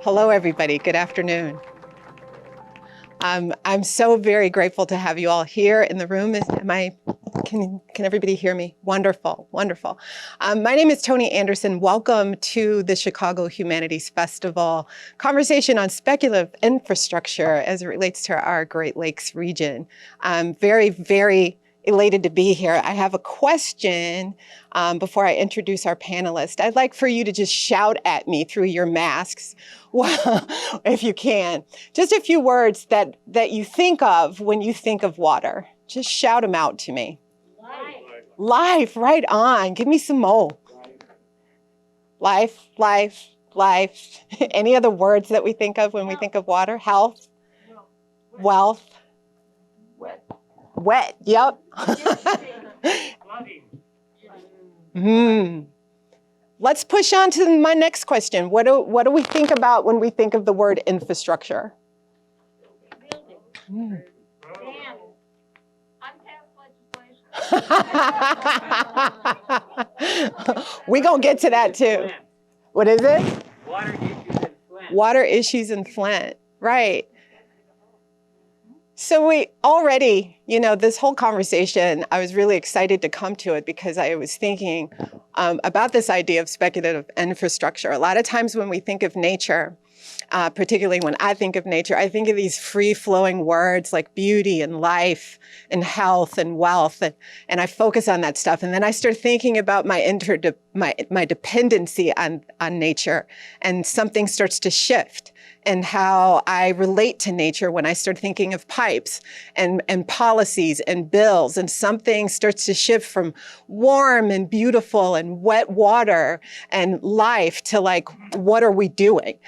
Hello, everybody. Good afternoon. I'm so very grateful to have you all here in the room. Can everybody hear me? Wonderful, wonderful. My name is Toni Anderson. Welcome to the Chicago Humanities Festival conversation on speculative infrastructure as it relates to our Great Lakes region. I'm very, very elated to be here. I have a question before I introduce our panelists. I'd like for you to just shout at me through your masks, well, if you can. Just a few words that you think of when you think of water. Just shout them out to me. Life, right on. Give me some more. Life, life, life. Any other words that we think of when we think of water? Health, wealth. Wet, yep. Let's push on to my next question. What do we think about when we think of the word infrastructure? Building. Unpassed legislation. We're going to get to that too. What is it? Water issues in Flint. Water issues in Flint, right. So we already, this whole conversation, I was really excited to come to it because I was thinking about this idea of speculative infrastructure. A lot of times when we think of nature, particularly when I think of nature, I think of these free-flowing words like beauty and life and health and wealth, and I focus on that stuff. And then I start thinking about my dependency on nature, and something starts to shift and how I relate to nature when I start thinking of pipes and policies and bills, and something starts to shift from warm and beautiful and wet water and life to like, what are we doing?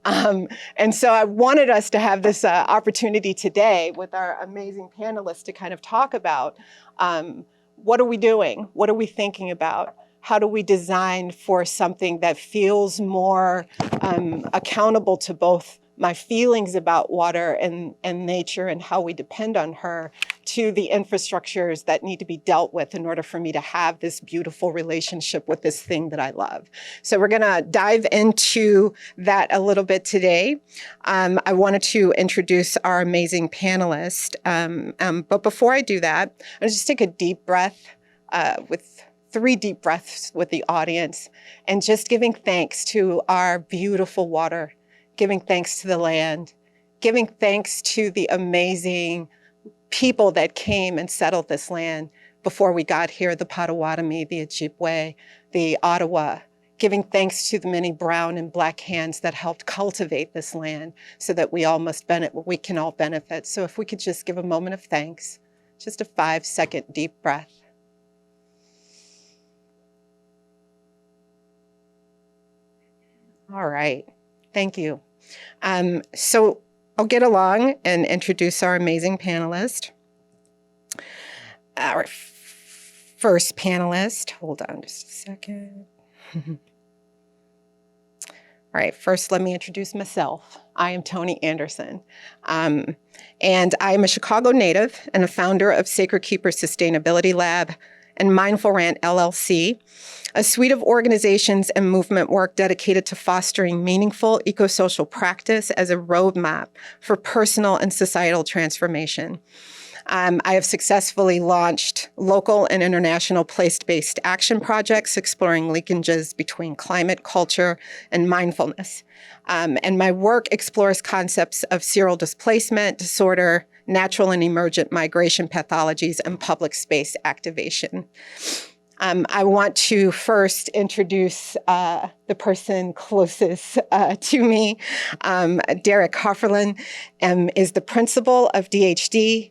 And so I wanted us to have this opportunity today with our amazing panelists to kind of talk about what are we doing? What are we thinking about? How do we design for something that feels more accountable to both my feelings about water and nature and how we depend on her, to the infrastructures that need to be dealt with in order for me to have this beautiful relationship with this thing that I love. So we're going to dive into that a little bit today. I wanted to introduce our amazing panelist. But before I do that, I'll just take a deep breath with 3 deep breaths with the audience, and just giving thanks to our beautiful water, giving thanks to the land, giving thanks to the amazing people that came and settled this land before we got here, the Potawatomi, the Ojibwe, the Ottawa, giving thanks to the many brown and black hands that helped cultivate this land so that we can all benefit. So if we could just give a moment of thanks, just a 5-second deep breath. All right, thank you. So I'll get along and introduce our amazing panelist. Our first panelist, hold on just a second. All right, first let me introduce myself. I am Toni Anderson, and I am a Chicago native and a founder of Sacred Keeper Sustainability Lab and Mindful Rant LLC, a suite of organizations and movement work dedicated to fostering meaningful eco-social practice as a roadmap for personal and societal transformation. I have successfully launched local and international place-based action projects exploring linkages between climate, culture, and mindfulness. And my work explores concepts of serial displacement, disorder, natural and emergent migration pathologies, and public space activation. I want to first introduce the person closest to me. Derek Havrelock is the principal of DHD.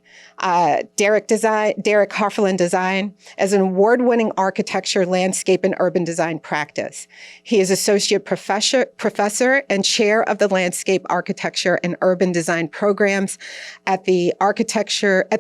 Derek Havrelock Design as an award-winning architecture, landscape, and urban design practice. He is associate professor and chair of the landscape architecture and urban design programs at the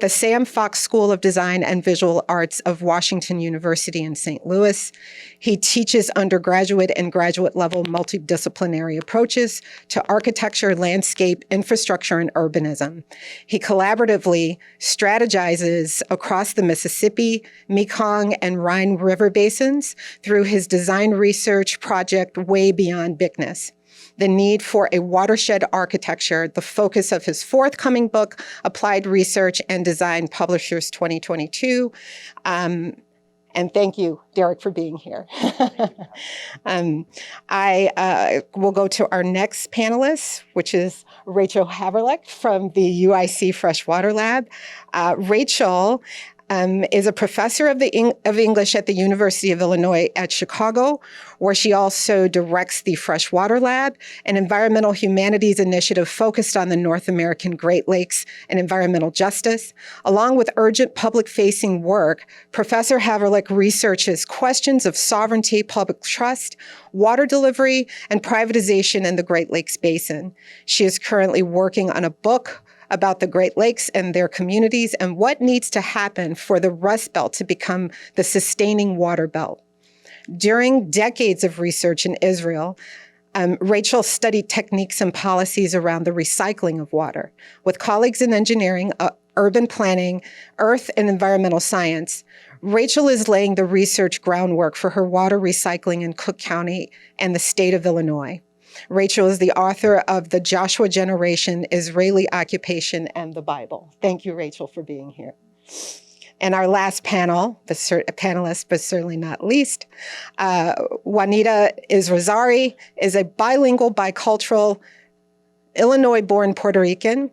Sam Fox School of Design and Visual Arts of Washington University in St. Louis. He teaches undergraduate and graduate level multidisciplinary approaches to architecture, landscape, infrastructure, and urbanism. He collaboratively strategizes across the Mississippi, Mekong, and Rhine River basins through his design research project Way Beyond Bigness. The need for a watershed architecture, the focus of his forthcoming book, Applied Research and Design, Publishers 2022. And thank you, Derek, for being here. I will go to our next panelist, which is Rachel Havrelock from the UIC Freshwater Lab. Rachel is a professor of English at the University of Illinois at Chicago, where she also directs the Freshwater Lab, an environmental humanities initiative focused on the North American Great Lakes and environmental justice. Along with urgent public-facing work, Professor Havrelock researches questions of sovereignty, public trust, water delivery, and privatization in the Great Lakes Basin. She is currently working on a book about the Great Lakes and their communities and what needs to happen for the Rust Belt to become the sustaining water belt. During decades of research in Israel, Rachel studied techniques and policies around the recycling of water. With colleagues in engineering, urban planning, earth and environmental science, Rachel is laying the research groundwork for her water recycling in Cook County and the state of Illinois. Rachel is the author of The Joshua Generation, Israeli Occupation, and the Bible. Thank you, Rachel, for being here. And our last panelist, but certainly not least, Juanita Izrazari is a bilingual, bicultural, Illinois-born Puerto Rican.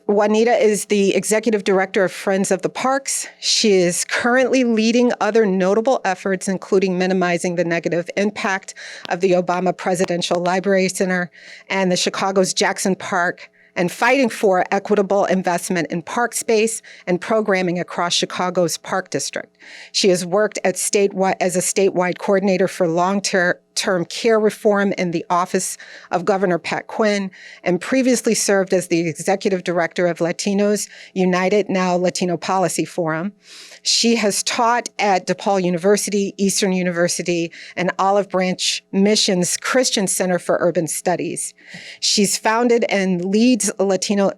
Juanita is the executive director of Friends of the Parks. She is currently leading other notable efforts, including minimizing the negative impact of the Obama Presidential Library Center and the Chicago's Jackson Park, and fighting for equitable investment in park space and programming across Chicago's Park District. She has worked as a statewide coordinator for long-term care reform in the office of Governor Pat Quinn, and previously served as the executive director of Latinos United, now Latino Policy Forum. She has taught at DePaul University, Eastern University, and Olive Branch Mission's Christian Center for Urban Studies. She's founded and leads Latina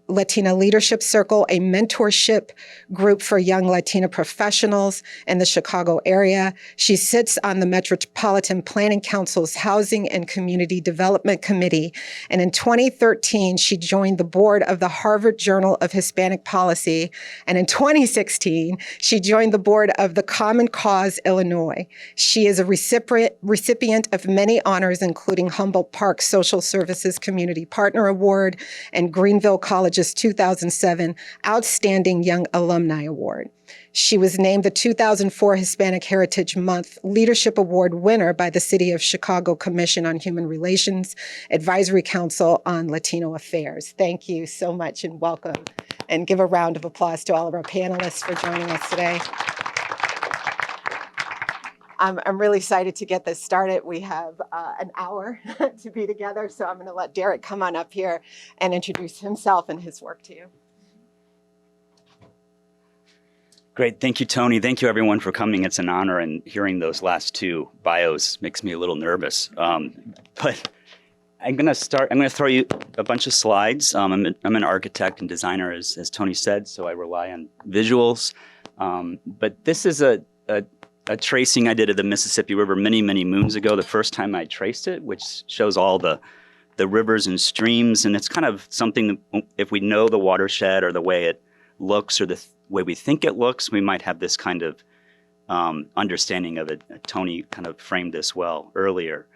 Leadership Circle, a mentorship group for young Latina professionals in the Chicago area. She sits on the Metropolitan Planning Council's Housing and Community Development Committee. And in 2013, she joined the board of the Harvard Journal of Hispanic Policy. And in 2016, she joined the board of the Common Cause Illinois. She is a recipient of many honors, including Humboldt Park Social Services Community Partner Award and Greenville College's 2007 Outstanding Young Alumni Award. She was named the 2004 Hispanic Heritage Month Leadership Award winner by the City of Chicago Commission on Human Relations, Advisory Council on Latino Affairs. Thank you so much and welcome. And give a round of applause to all of our panelists for joining us today. I'm really excited to get this started. We have an hour to be together, so I'm going to let Derek come on up here and introduce himself and his work to you. Great. Thank you, Tony. Thank you, everyone, for coming. It's an honor, and hearing those last two bios makes me a little nervous. But I'm going to throw you a bunch of slides. I'm an architect and designer, as Tony said, so I rely on visuals. But this is a tracing I did of the Mississippi River many, many moons ago, the first time I traced it, which shows all the rivers and streams. And it's kind of something that if we know the watershed or the way it looks or the way we think it looks, we might have this kind of understanding of it. Tony kind of framed this well earlier.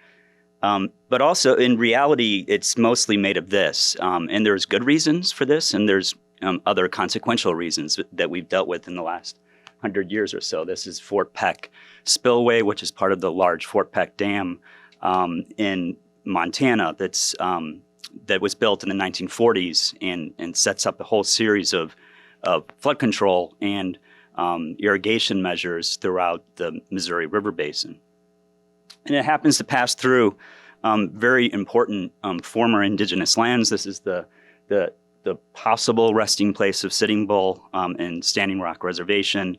But also, in reality, it's mostly made of this. And there's good reasons for this, and there's other consequential reasons that we've dealt with in the last 100 years or so. This is Fort Peck Spillway, which is part of the large Fort Peck Dam in Montana that was built in the 1940s and sets up a whole series of flood control and irrigation measures throughout the Missouri River Basin. And it happens to pass through very important former indigenous lands. This is the possible resting place of Sitting Bull and Standing Rock Reservation,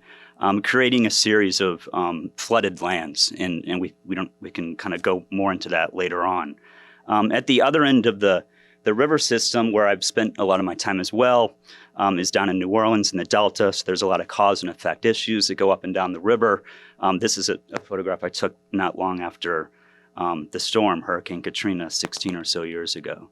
creating a series of flooded lands. And we can kind of go more into that later on. At the other end of the river system, where I've spent a lot of my time as well, is down in New Orleans in the Delta. So there's a lot of cause and effect issues that go up and down the river. This is a photograph I took not long after the storm, Hurricane Katrina, 16 or so years ago.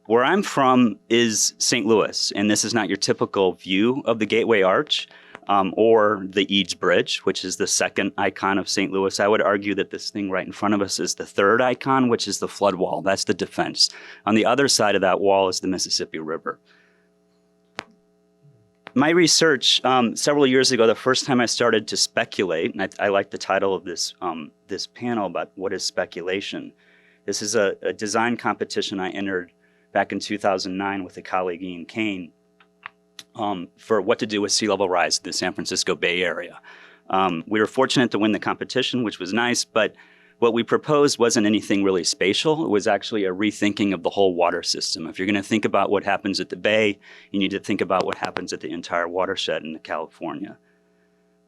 Where I'm from is St. Louis, and this is not your typical view of the Gateway Arch or the Eads Bridge, which is the second icon of St. Louis. I would argue that this thing right in front of us is the third icon, which is the flood wall. That's the defense. On the other side of that wall is the Mississippi River. My research several years ago, the first time I started to speculate, and I like the title of this, this panel about what is speculation. This is a design competition I entered back in 2009 with a colleague, Ian Kane, for what to do with sea level rise in the San Francisco Bay Area. We were fortunate to win the competition, which was nice, but what we proposed wasn't anything really spatial. It was actually a rethinking of the whole water system. If you're going to think about what happens at the Bay, you need to think about what happens at the entire watershed in California.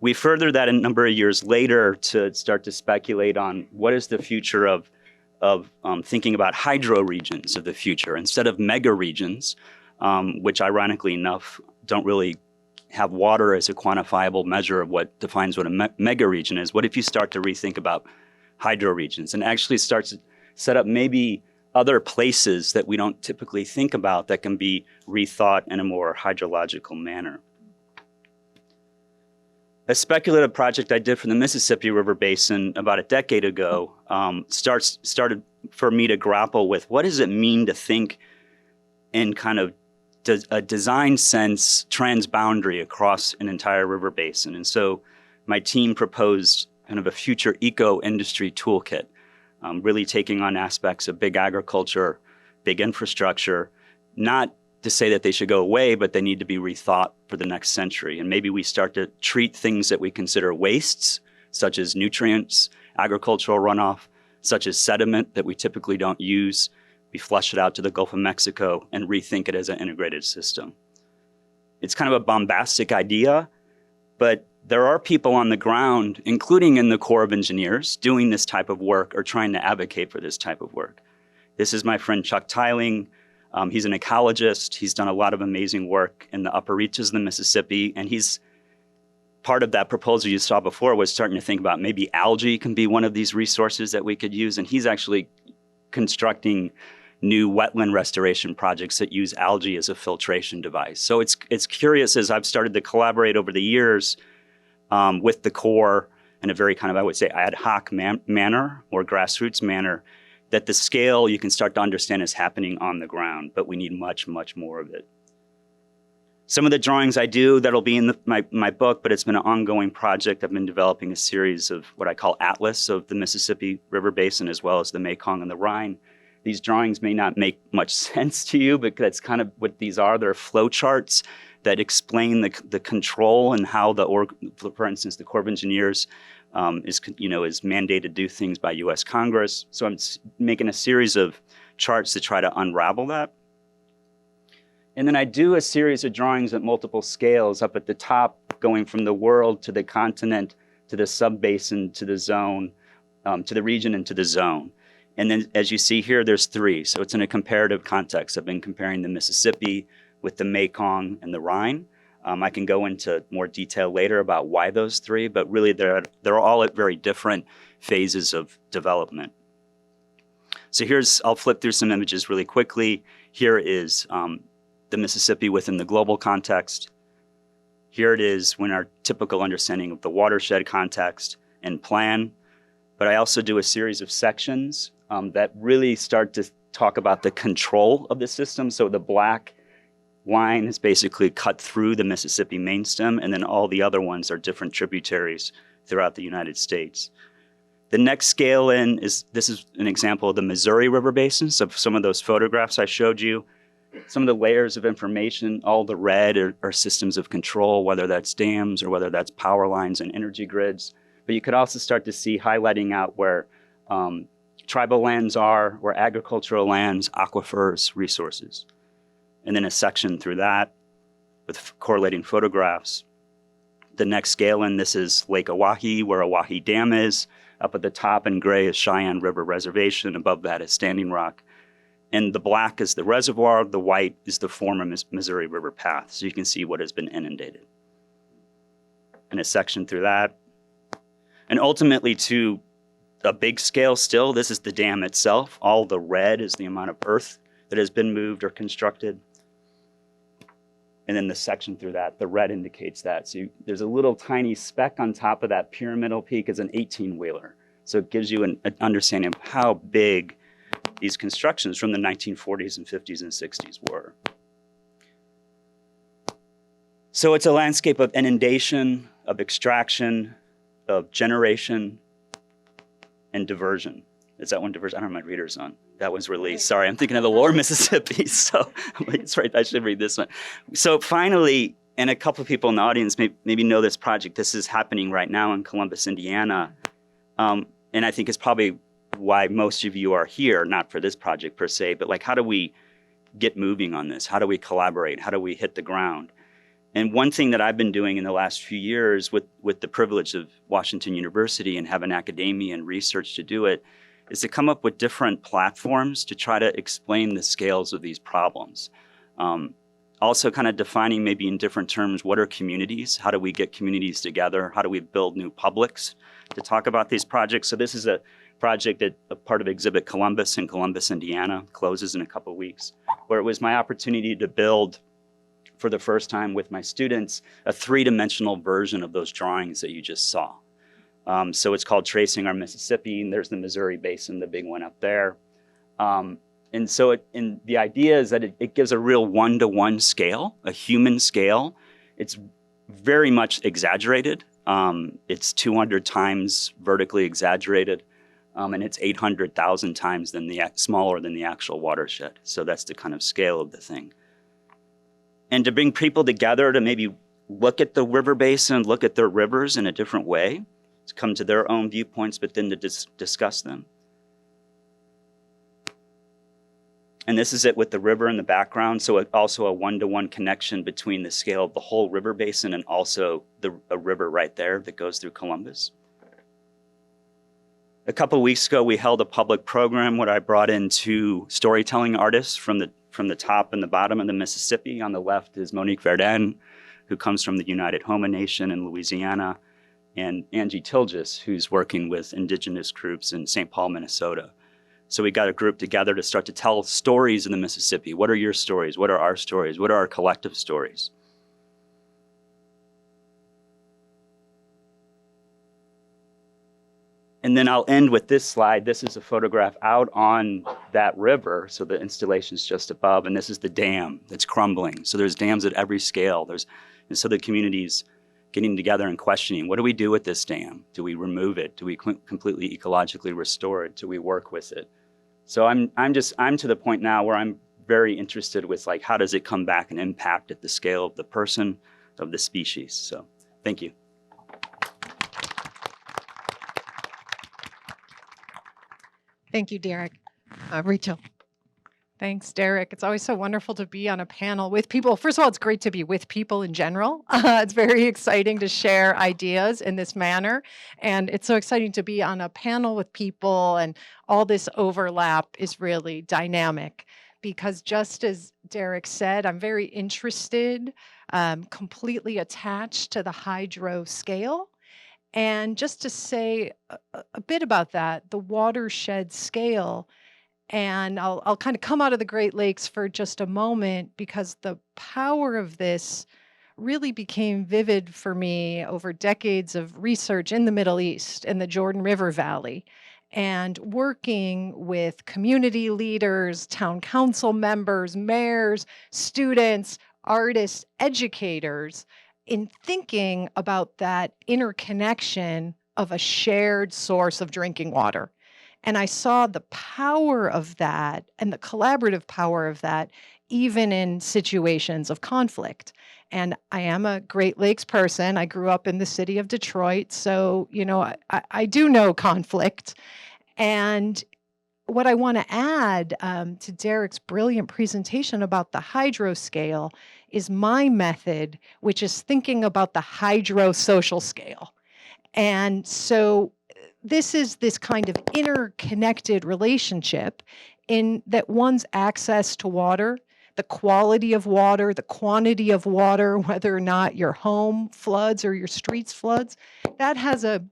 We furthered that a number of years later to start to speculate on what is the future of thinking about hydro regions of the future instead of mega regions, which ironically enough don't really have water as a quantifiable measure of what defines what a mega region is. What if you start to rethink about hydro regions and actually start to set up maybe other places that we don't typically think about that can be rethought in a more hydrological manner? A speculative project I did for the Mississippi River Basin about a decade ago started for me to grapple with what does it mean to think in kind of a design sense transboundary across an entire river basin. And so my team proposed kind of a future eco-industry toolkit, really taking on aspects of big agriculture, big infrastructure, not to say that they should go away, but they need to be rethought for the next century. And maybe we start to treat things that we consider wastes, such as nutrients, agricultural runoff, such as sediment that we typically don't use. We flush it out to the Gulf of Mexico and rethink it as an integrated system. It's kind of a bombastic idea, but there are people on the ground, including in the Corps of Engineers, doing this type of work or trying to advocate for this type of work. This is my friend Chuck Tiling. He's an ecologist. He's done a lot of amazing work in the upper reaches of the Mississippi, and he's part of that proposal you saw before was starting to think about maybe algae can be one of these resources that we could use, and he's actually constructing new wetland restoration projects that use algae as a filtration device. So it's curious as I've started to collaborate over the years with the Corps in a very kind of, I would say, ad hoc manner or grassroots manner, that the scale you can start to understand is happening on the ground, but we need much, much more of it. Some of the drawings I do that'll be in my book, but it's been an ongoing project. I've been developing a series of what I call atlas of the Mississippi River Basin, as well as the Mekong and the Rhine. These drawings may not make much sense to you, but that's kind of what these are. They're flow charts that explain the control and how for instance, the Corps of Engineers is mandated to do things by U.S. Congress. So I'm making a series of charts to try to unravel that. And then I do a series of drawings at multiple scales up at the top, going from the world to the continent, to the subbasin, to the zone, to the region and to the zone. And then as you see here, there's three. So it's in a comparative context. I've been comparing the Mississippi with the Mekong and the Rhine. I can go into more detail later about why those three, but really they're all at very different phases of development. So I'll flip through some images really quickly. Here is the Mississippi within the global context. Here it is when our typical understanding of the watershed context and plan. But I also do a series of sections that really start to talk about the control of the system. So the black line is basically cut through the Mississippi main stem, and then all the other ones are different tributaries throughout the United States. The next scale this is an example of the Missouri River Basin. So some of those photographs I showed you, some of the layers of information, all the red are systems of control, whether that's dams or whether that's power lines and energy grids. But you could also start to see highlighting out where tribal lands are, where agricultural lands, aquifers, resources. And then a section through that with correlating photographs. The next scale this is Lake Oahe, where Oahe Dam is. Up at the top in gray is Cheyenne River Reservation. Above that is Standing Rock. And the black is the reservoir, the white is the former Missouri River path. So you can see what has been inundated. And a section through that. And ultimately to a big scale still, this is the dam itself. All the red is the amount of earth that has been moved or constructed. And then the section through that, the red indicates that. So there's a little tiny speck on top of that pyramidal peak is an 18-wheeler. So it gives you an understanding of how big these constructions from the 1940s and 50s and 60s were. So it's a landscape of inundation, of extraction, of generation, and diversion. Is that one diversion? I don't have my readers on. That was released. Sorry, I'm thinking of the lower Mississippi. So it's right, I should read this one. So finally, and a couple of people in the audience maybe know this project. This is happening right now in Columbus, Indiana. And I think it's probably why most of you are here, not for this project per se, but like, how do we get moving on this? How do we collaborate? How do we hit the ground? And one thing that I've been doing in the last few years with the privilege of Washington University and having academia and research to do it, is to come up with different platforms to try to explain the scales of these problems. Also kind of defining maybe in different terms, what are communities? How do we get communities together? How do we build new publics to talk about these projects? So this is a project that a part of Exhibit Columbus in Columbus, Indiana, closes in a couple of weeks, where it was my opportunity to build for the first time with my students a three-dimensional version of those drawings that you just saw. So it's called Tracing Our Mississippi, and there's the Missouri Basin, the big one up there. And so the idea is that it gives a real one-to-one scale, a human scale. It's very much exaggerated. It's 200 times vertically exaggerated, and it's 800,000 times smaller than the actual watershed. So that's the kind of scale of the thing. And to bring people together to maybe look at the river basin, look at their rivers in a different way, to come to their own viewpoints, but then to discuss them. And this is it with the river in the background. So also a one-to-one connection between the scale of the whole river basin and also a river right there that goes through Columbus. A couple of weeks ago, we held a public program where I brought in two storytelling artists from the top and the bottom of the Mississippi. On the left is Monique Verdun, who comes from the United Homa Nation in Louisiana, and Angie Tilgis, who's working with indigenous groups in St. Paul, Minnesota. So we got a group together to start to tell stories in the Mississippi. What are your stories? What are our stories? What are our collective stories? And then I'll end with this slide. This is a photograph out on that river. So the installation's just above, and this is the dam that's crumbling. So there's dams at every scale. And so the community's getting together and questioning, what do we do with this dam? Do we remove it? Do we completely ecologically restore it? Do we work with it? So I'm to the point now where I'm very interested with like, how does it come back and impact at the scale of the person, of the species? So thank you. Thank you, Derek. Rachel. Thanks, Derek. It's always so wonderful to be on a panel with people. First of all, it's great to be with people in general. It's very exciting to share ideas in this manner. And it's so exciting to be on a panel with people, and all this overlap is really dynamic. Because just as Derek said, I'm very interested, completely attached to the hydro scale. And just to say a bit about that, the watershed scale. And I'll kind of come out of the Great Lakes for just a moment, because the power of this really became vivid for me over decades of research in the Middle East, in the Jordan River Valley, and working with community leaders, town council members, mayors, students, artists, educators, in thinking about that interconnection of a shared source of drinking water. And I saw the power of that and the collaborative power of that, even in situations of conflict. And I am a Great Lakes person. I grew up in the city of Detroit. So, I do know conflict. And what I want to add to Derek's brilliant presentation about the hydro scale is my method, which is thinking about the hydro-social scale. And so this is this kind of interconnected relationship in that one's access to water, the quality of water, the quantity of water, whether or not your home floods or your streets floods, that has a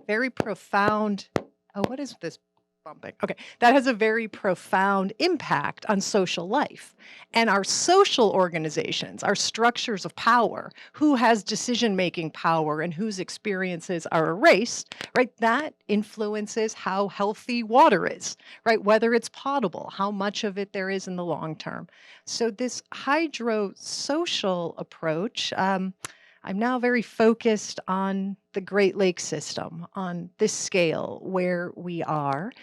very profound, oh, what is this bumping? Okay, that has a very profound impact on social life. And our social organizations, our structures of power, who has decision-making power and whose experiences are erased, right? That influences how healthy water is, right? Whether it's potable, how much of it there is in the long term. So this hydro-social approach, I'm now very focused on the Great Lakes system, on this scale where we are,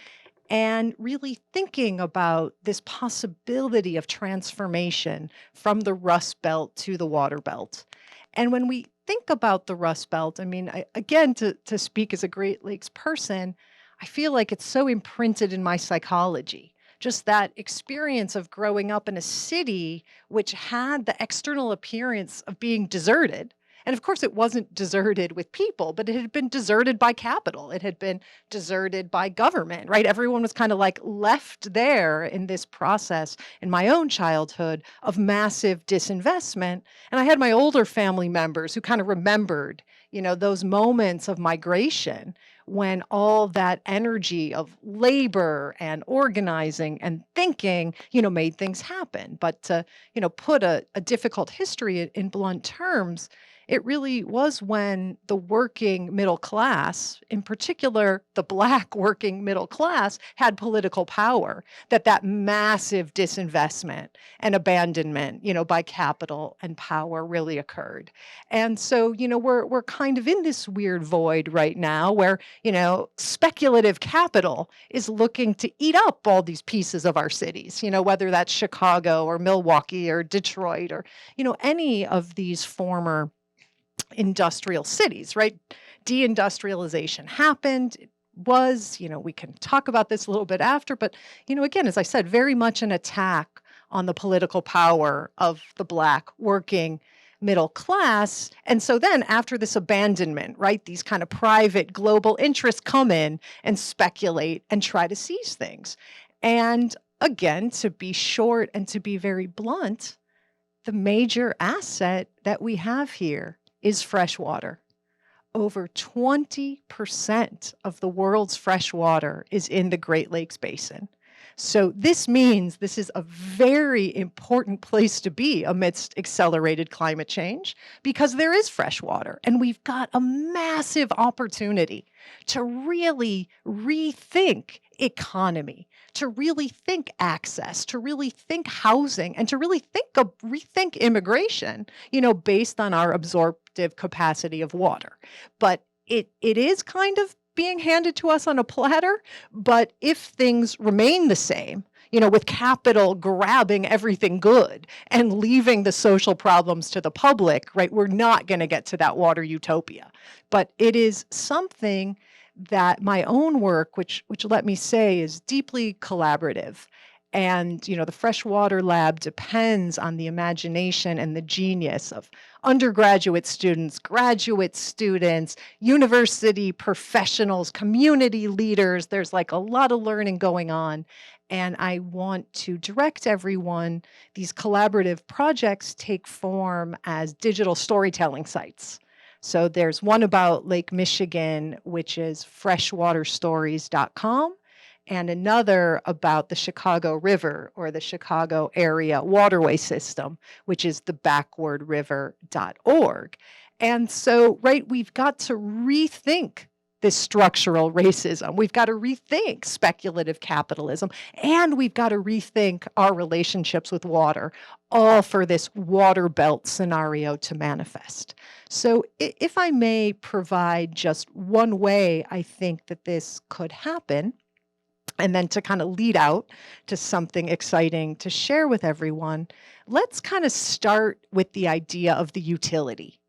and really thinking about this possibility of transformation from the Rust Belt to the Water Belt. And when we think about the Rust Belt, I mean, again, to speak as a Great Lakes person, I feel like it's so imprinted in my psychology. Just that experience of growing up in a city which had the external appearance of being deserted. And of course, it wasn't deserted with people, but it had been deserted by capital. It had been deserted by government, right? Everyone was kind of like left there in this process in my own childhood of massive disinvestment. And I had my older family members who kind of remembered, those moments of migration when all that energy of labor and organizing and thinking, made things happen. But to, put a difficult history in blunt terms, it really was when the working middle class, in particular the Black working middle class, had political power, that massive disinvestment and abandonment, by capital and power really occurred. And so, we're kind of in this weird void right now where, speculative capital is looking to eat up all these pieces of our cities, whether that's Chicago or Milwaukee or Detroit or, any of these former industrial cities, right? Deindustrialization happened. It was, we can talk about this a little bit after, but, again, as I said, very much an attack on the political power of the Black working middle class. And so then after this abandonment, right, these kind of private global interests come in and speculate and try to seize things. And again, to be short and to be very blunt, the major asset that we have here is fresh water. Over 20% of the world's fresh water is in the Great Lakes Basin. So this means this is a very important place to be amidst accelerated climate change because there is fresh water and we've got a massive opportunity to really rethink economy, to really think access, to really think housing, and to really rethink immigration, based on our absorptive capacity of water. But it is kind of being handed to us on a platter, but if things remain the same, with capital grabbing everything good and leaving the social problems to the public, right, we're not going to get to that water utopia. But it is something that my own work, which let me say is deeply collaborative. And, the Freshwater Lab depends on the imagination and the genius of undergraduate students, graduate students, university professionals, community leaders. There's like a lot of learning going on. And I want to direct everyone. These collaborative projects take form as digital storytelling sites. So there's one about Lake Michigan, which is freshwaterstories.com. And another about the Chicago River or the Chicago area waterway system, which is the backwardriver.org. And so, right, we've got to rethink this structural racism. We've got to rethink speculative capitalism, and we've got to rethink our relationships with water, all for this water belt scenario to manifest. So if I may provide just one way I think that this could happen, and then to kind of lead out to something exciting to share with everyone, let's kind of start with the idea of the utility,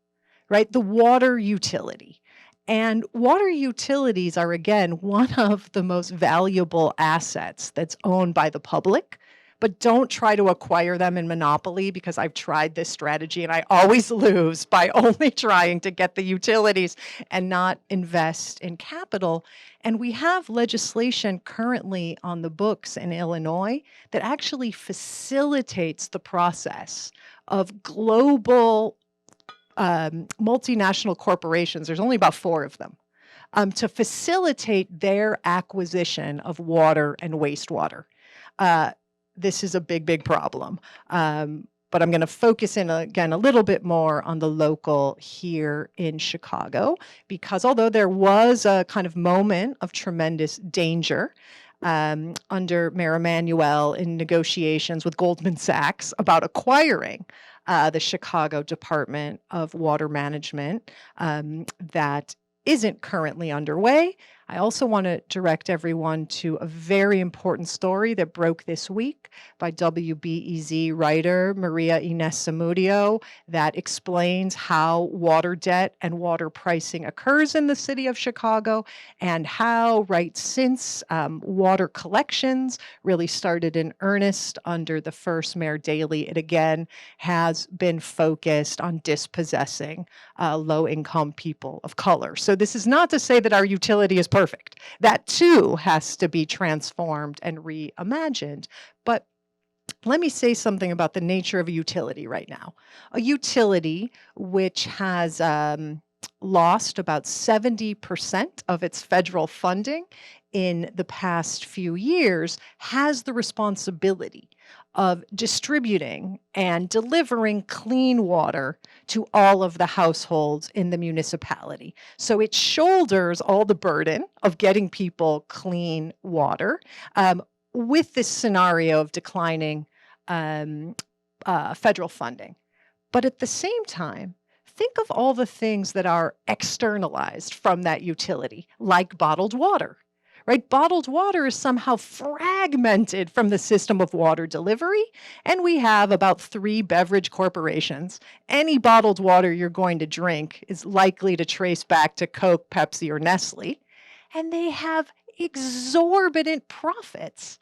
right? The water utility. And water utilities are, again, one of the most valuable assets that's owned by the public, but don't try to acquire them in monopoly, because I've tried this strategy and I always lose by only trying to get the utilities and not invest in capital. And we have legislation currently on the books in Illinois that actually facilitates the process of global multinational corporations. There's only about 4 of them. To facilitate their acquisition of water and wastewater. This is a big, big problem. But I'm going to focus in again a little bit more on the local here in Chicago, because although there was a kind of moment of tremendous danger under Mayor Emanuel in negotiations with Goldman Sachs about acquiring the Chicago Department of Water Management, that isn't currently underway. I also want to direct everyone to a very important story that broke this week by WBEZ writer Maria Ines Zamudio that explains how water debt and water pricing occurs in the city of Chicago, and how, right since water collections really started in earnest under the first Mayor Daley, it again has been focused on dispossessing low-income people of color. So this is not to say that our utility is perfect. That too has to be transformed and reimagined. But let me say something about the nature of a utility right now. A utility which has lost about 70% of its federal funding in the past few years has the responsibility of distributing and delivering clean water to all of the households in the municipality. So it shoulders all the burden of getting people clean water with this scenario of declining federal funding. But at the same time, think of all the things that are externalized from that utility, like bottled water. Right? Bottled water is somehow fragmented from the system of water delivery, and we have about 3 beverage corporations. Any bottled water you're going to drink is likely to trace back to Coke, Pepsi, or Nestle, and they have exorbitant profits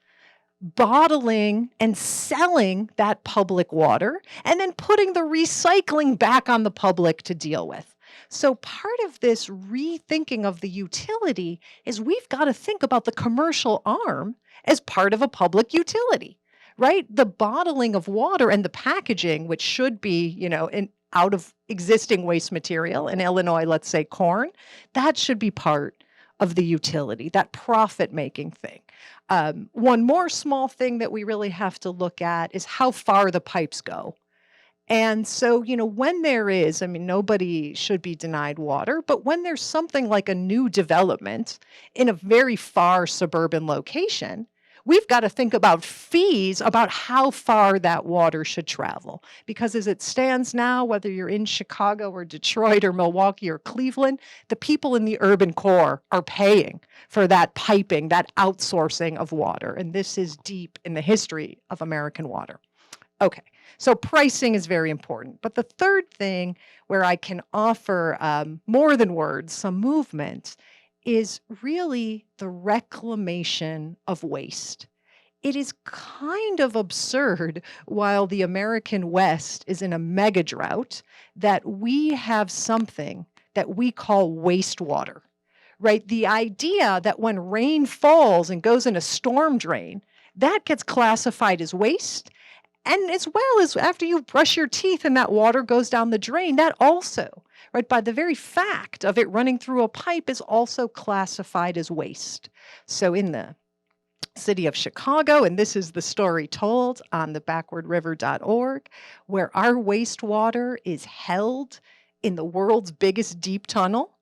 bottling and selling that public water and then putting the recycling back on the public to deal with. So part of this rethinking of the utility is we've got to think about the commercial arm as part of a public utility, right? The bottling of water and the packaging, which should be, out of existing waste material, in Illinois, let's say corn, that should be part of the utility, that profit-making thing. One more small thing that we really have to look at is how far the pipes go. And so, when there is, nobody should be denied water, but when there's something like a new development in a very far suburban location, we've got to think about fees about how far that water should travel. Because as it stands now, whether you're in Chicago or Detroit or Milwaukee or Cleveland, the people in the urban core are paying for that piping, that outsourcing of water. And this is deep in the history of American water. Okay, so pricing is very important. But the third thing where I can offer more than words, some movement, is really the reclamation of waste. It is kind of absurd, while the American West is in a mega drought, that we have something that we call wastewater, right? The idea that when rain falls and goes in a storm drain, that gets classified as waste. And as well as after you brush your teeth and that water goes down the drain, that also, right, by the very fact of it running through a pipe, is also classified as waste. So in the city of Chicago, and this is the story told on the backwardriver.org, where our wastewater is held in the world's biggest deep tunnel,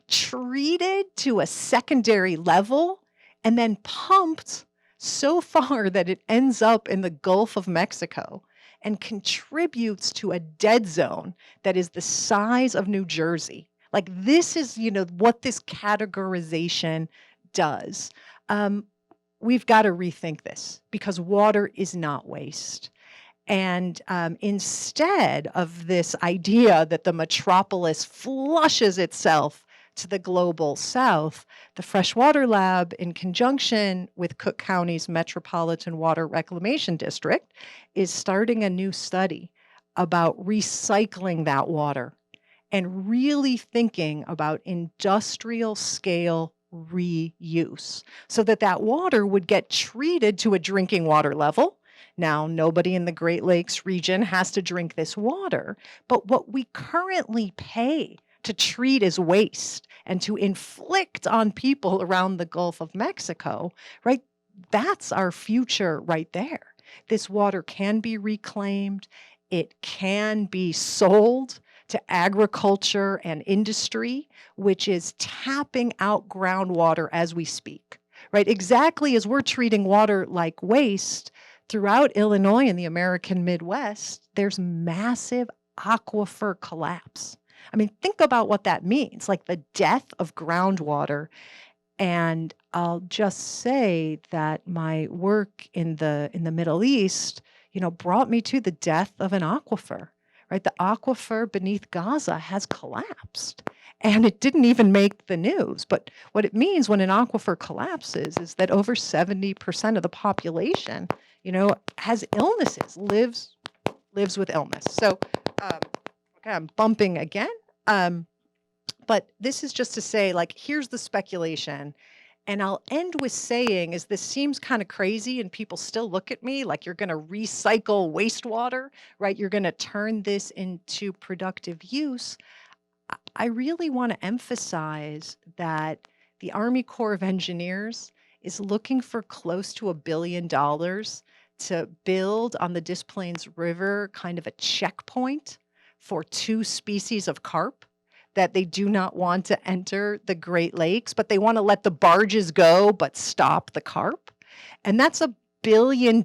treated to a secondary level, and then pumped so far that it ends up in the Gulf of Mexico and contributes to a dead zone that is the size of New Jersey. Like, this is, what this categorization does. We've got to rethink this, because water is not waste. And instead of this idea that the metropolis flushes itself to the global south, the Freshwater Lab, in conjunction with Cook County's Metropolitan Water Reclamation District, is starting a new study about recycling that water and really thinking about industrial scale reuse so that that water would get treated to a drinking water level. Now, nobody in the Great Lakes region has to drink this water, but what we currently pay to treat as waste and to inflict on people around the Gulf of Mexico, right? That's our future right there. This water can be reclaimed. It can be sold to agriculture and industry, which is tapping out groundwater as we speak, right? Exactly as we're treating water like waste throughout Illinois and the American Midwest, there's massive aquifer collapse. I mean, think about what that means, like the death of groundwater. And I'll just say that my work in the Middle East, brought me to the death of an aquifer, right? The aquifer beneath Gaza has collapsed. And it didn't even make the news. But what it means when an aquifer collapses is that over 70% of the population, has illnesses, lives with illness. So, okay, I'm bumping again. But this is just to say, here's the speculation. And I'll end with saying, as this seems kind of crazy and people still look at me like you're going to recycle wastewater, right? You're going to turn this into productive use. I really want to emphasize that the Army Corps of Engineers is looking for close to $1 billion to build on the Des Plaines River kind of a checkpoint for 2 species of carp that they do not want to enter the Great Lakes, but they want to let the barges go but stop the carp. And that's $1 billion,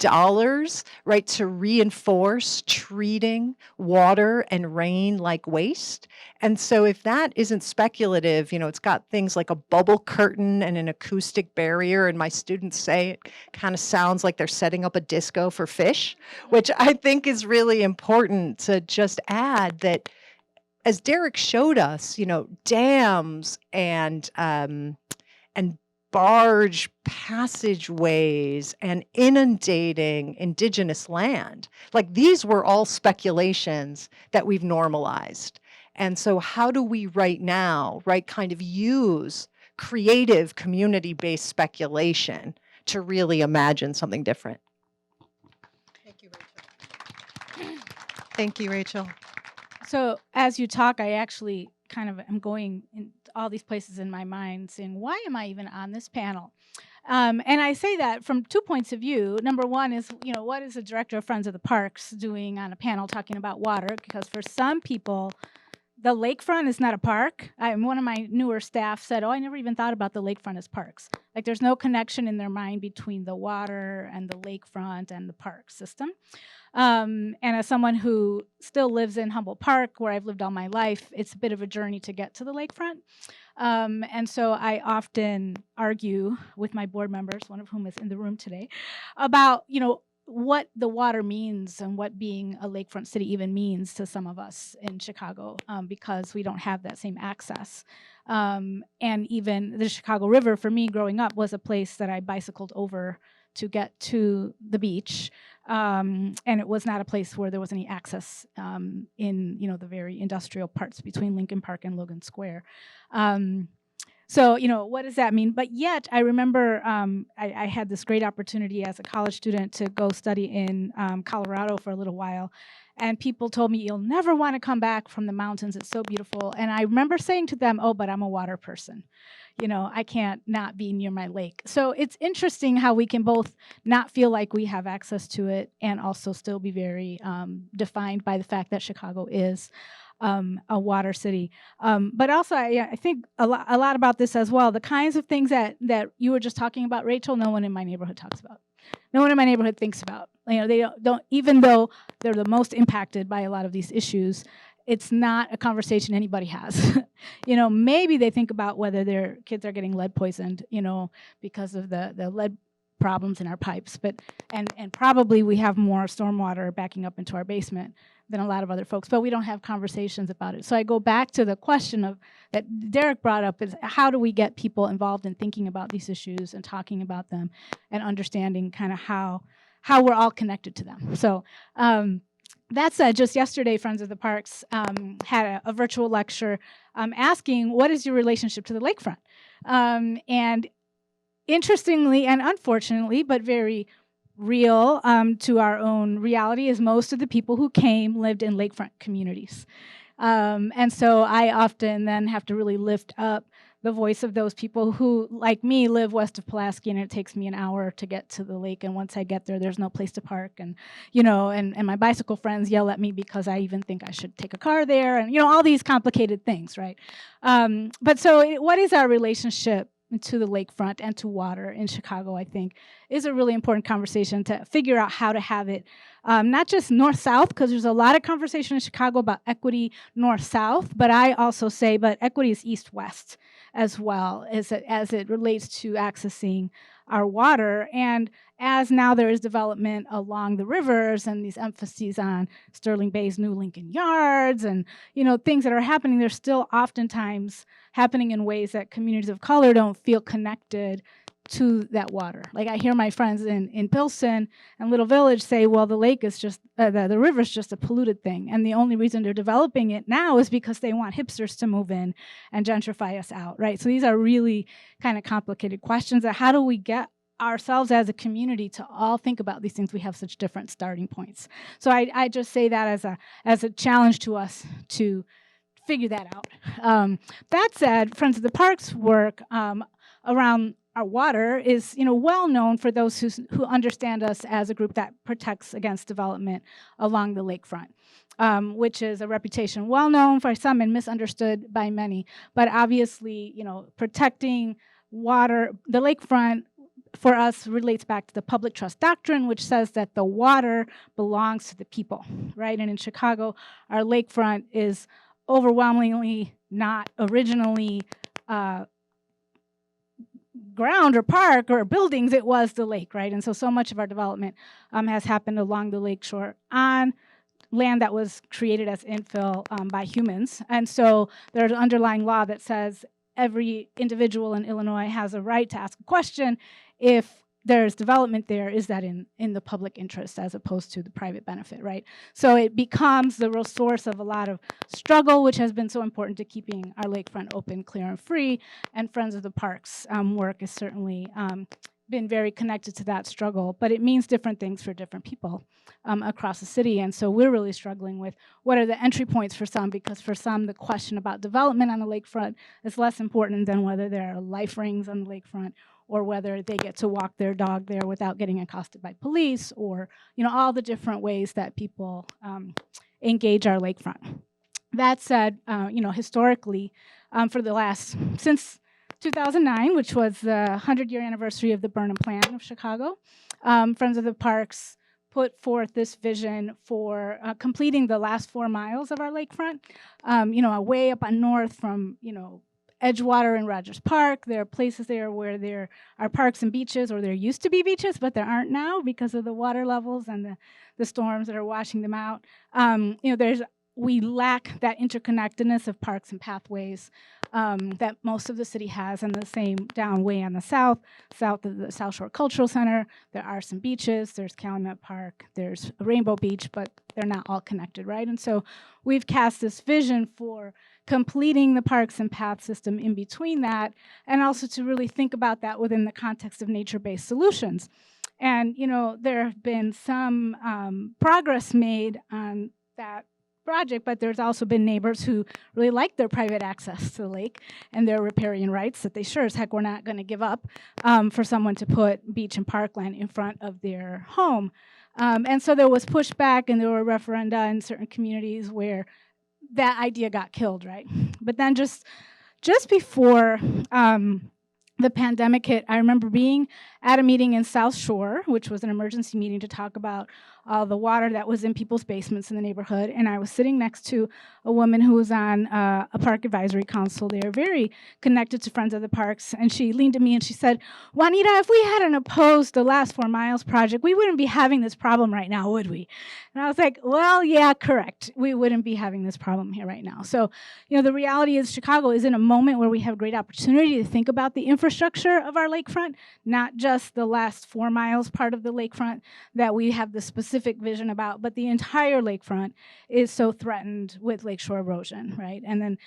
right, to reinforce treating water and rain like waste. And so if that isn't speculative, it's got things like a bubble curtain and an acoustic barrier. And my students say it kind of sounds like they're setting up a disco for fish, which I think is really important to just add that, as Derek showed us, dams and barge passageways and inundating indigenous land, these were all speculations that we've normalized. And so how do we right now, kind of use creative community-based speculation to really imagine something different? Thank you, Rachel. Thank you, Rachel. So as you talk, I actually kind of am going in all these places in my mind saying, why am I even on this panel? And I say that from 2 points of view. Number one is, what is the director of Friends of the Parks doing on a panel talking about water? Because for some people, the lakefront is not a park. One of my newer staff said, I never even thought about the lakefront as parks. There's no connection in their mind between the water and the lakefront and the park system. And as someone who still lives in Humboldt Park, where I've lived all my life, it's a bit of a journey to get to the lakefront. And so I often argue with my board members, one of whom is in the room today, about, what the water means and what being a lakefront city even means to some of us in Chicago, because we don't have that same access. And even the Chicago River, for me growing up, was a place that I bicycled over to get to the beach. And it was not a place where there was any access in, the very industrial parts between Lincoln Park and Logan Square. So, what does that mean? But yet, I remember I had this great opportunity as a college student to go study in Colorado for a little while. And people told me, you'll never want to come back from the mountains. It's so beautiful. And I remember saying to them, but I'm a water person. I can't not be near my lake. So it's interesting how we can both not feel like we have access to it and also still be very defined by the fact that Chicago is a water city. But also, I think a lot about this as well. The kinds of things that you were just talking about, Rachel, no one in my neighborhood talks about. No one in my neighborhood thinks about. They don't, even though they're the most impacted by a lot of these issues, it's not a conversation anybody has. Maybe they think about whether their kids are getting lead poisoned, because of the lead problems in our pipes. But and probably we have more stormwater backing up into our basement than a lot of other folks, but we don't have conversations about it. So I go back to the question of that Derek brought up is how do we get people involved in thinking about these issues and talking about them and understanding kind of how we're all connected to them. So that said, just yesterday, Friends of the Parks had a virtual lecture asking, what is your relationship to the lakefront? And interestingly and unfortunately, but very real to our own reality, is most of the people who came lived in lakefront communities. And so I often then have to really lift up the voice of those people who, like me, live west of Pulaski, and it takes me an hour to get to the lake. And once I get there, there's no place to park. And, and my bicycle friends yell at me because I even think I should take a car there. And, all these complicated things, right? But so what is our relationship to the lakefront and to water in Chicago, I think, is a really important conversation to figure out how to have it, not just north-south, because there's a lot of conversation in Chicago about equity north-south, but I also say, but equity is east-west as well, as it relates to accessing our water. And as now there is development along the rivers and these emphases on Sterling Bay's new Lincoln Yards and, things that are happening, they're still oftentimes happening in ways that communities of color don't feel connected to that water. Like I hear my friends in Pilsen and Little Village say, well, the lake is just, the river's just a polluted thing. And the only reason they're developing it now is because they want hipsters to move in and gentrify us out, right? So these are really kind of complicated questions of how do we get ourselves as a community to all think about these things. We have such different starting points. So I just say that as a challenge to us to figure that out. That said, Friends of the Parks work around our water is, well known for those who understand us as a group that protects against development along the lakefront, which is a reputation well known for some and misunderstood by many. But obviously, protecting water, the lakefront, for us relates back to the public trust doctrine, which says that the water belongs to the people, right? And in Chicago, our lakefront is overwhelmingly not originally ground or park or buildings, it was the lake, right? And so much of our development has happened along the lakeshore on land that was created as infill by humans. And so there's an underlying law that says every individual in Illinois has a right to ask a question if there's development there, is that in the public interest as opposed to the private benefit, right? So it becomes the real source of a lot of struggle, which has been so important to keeping our lakefront open, clear, and free. And Friends of the Parks work has certainly been very connected to that struggle, but it means different things for different people across the city. And so we're really struggling with what are the entry points for some, because for some, the question about development on the lakefront is less important than whether there are life rings on the lakefront or whether they get to walk their dog there without getting accosted by police, or all the different ways that people engage our lakefront. That said, historically, for the last, since 2009, which was the 100-year anniversary of the Burnham Plan of Chicago, Friends of the Parks put forth this vision for completing the last 4 miles of our lakefront, way up on north from, Edgewater and Rogers Park. There are places there where there are parks and beaches, or there used to be beaches, but there aren't now because of the water levels and the storms that are washing them out. We lack that interconnectedness of parks and pathways that most of the city has, and the same down way on the south of the South Shore Cultural Center. There are some beaches, there's Calumet Park, there's Rainbow Beach, but they're not all connected, right? And so we've cast this vision for completing the parks and path system in between that, and also to really think about that within the context of nature-based solutions. And, there have been some progress made on that project, but there's also been neighbors who really like their private access to the lake and their riparian rights that they sure as heck were not going to give up for someone to put beach and parkland in front of their home. And so there was pushback, and there were referenda in certain communities where that idea got killed, right? But then just before the pandemic hit, I remember being at a meeting in South Shore, which was an emergency meeting to talk about all the water that was in people's basements in the neighborhood. And I was sitting next to a woman who was on a park advisory council there, very connected to Friends of the Parks. And she leaned to me and she said, Juanita, if we hadn't opposed the last 4 miles project, we wouldn't be having this problem right now, would we? And I was like, well, yeah, correct. We wouldn't be having this problem here right now. So, the reality is Chicago is in a moment where we have great opportunity to think about the infrastructure of our lakefront, not just the last 4 miles part of the lakefront that we have the specific vision about, but the entire lakefront is so threatened with lakeshore erosion, right? And then,